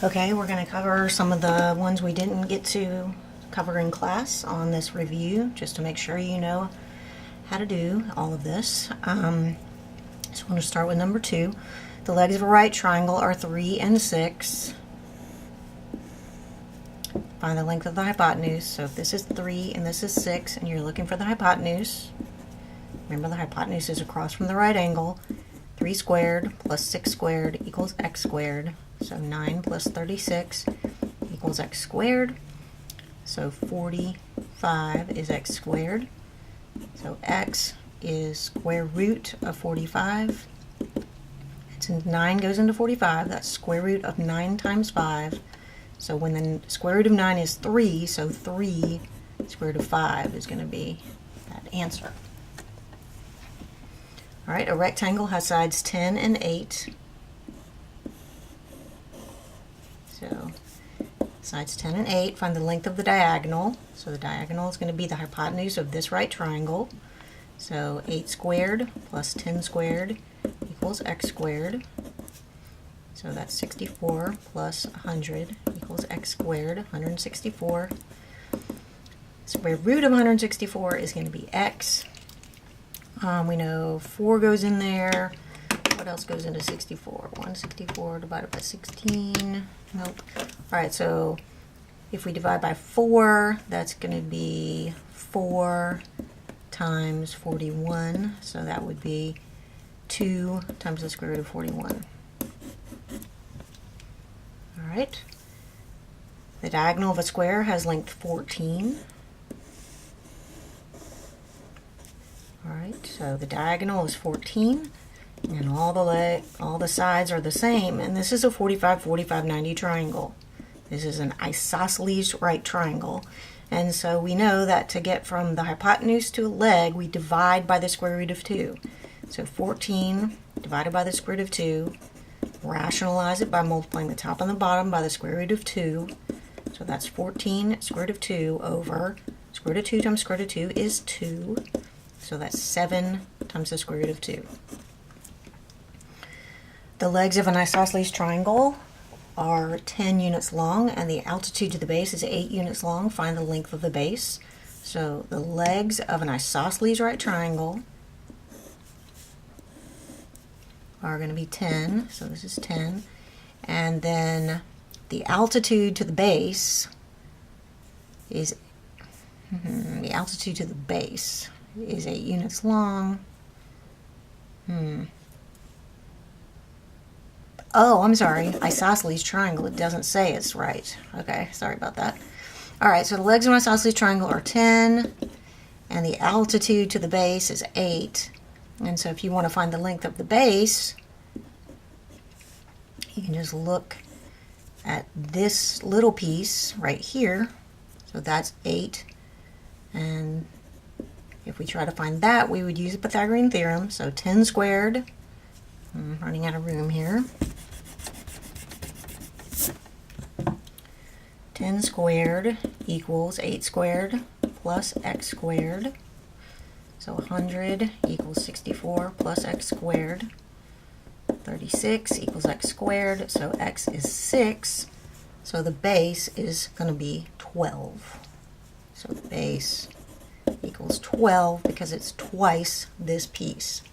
Okay, we're going to cover some of the ones we didn't get to cover in class on this review, just to make sure you know how to do all of this. So I'm going to start with number 2. The legs of a right triangle are 3 and 6. Find the length of the hypotenuse. So if this is 3 and this is 6 and you're looking for the hypotenuse, remember the hypotenuse is across from the right angle. 3 squared plus 6 squared equals x squared. So 9 plus 36 equals x squared. So 45 is x squared. So x is square root of 45. Since 9 goes into 45, that's square root of 9 times 5. So when the square root of 9 is 3, so 3 square root of 5 is going to be that answer. All right, a rectangle has sides 10 and 8. So sides 10 and 8, find the length of the diagonal. So the diagonal is going to be the hypotenuse of this right triangle. So 8 squared plus 10 squared equals x squared. So that's 64 plus 100 equals x squared, 164. Square root of 164 is going to be x. We know 4 goes in there. What else goes into 64? 164 divided by 16. Nope. All right, so if we divide by 4, that's going to be 4 times 41. So that would be 2 times the square root of 41. All right. The diagonal of a square has length 14. All right, so the diagonal is 14, and all the sides are the same, and this is a 45, 45, 90 triangle. This is an isosceles right triangle, and so we know that to get from the hypotenuse to a leg, we divide by the square root of 2. So 14 divided by the square root of 2, rationalize it by multiplying the top and the bottom by the square root of 2. So that's 14 square root of 2 over square root of 2 times square root of 2 is 2. So that's 7 times the square root of 2. The legs of an isosceles triangle are 10 units long, and the altitude to the base is 8 units long. Find the length of the base. So the legs of an isosceles right triangle are going to be 10. So this is 10. And then the altitude to the base is 8 units long. Oh, I'm sorry. Isosceles triangle. It doesn't say it's right. Okay, sorry about that. All right, so the legs of an isosceles triangle are 10, and the altitude to the base is 8. And so if you want to find the length of the base, you can just look at this little piece right here. So that's 8. And if we try to find that, we would use the Pythagorean theorem. So 10 squared, I'm running out of room here. 10 squared equals 8 squared plus x squared. So 100 equals 64 plus x squared. 36 equals x squared. So x is 6. So the base is going to be 12. So the base equals 12 because it's twice this piece.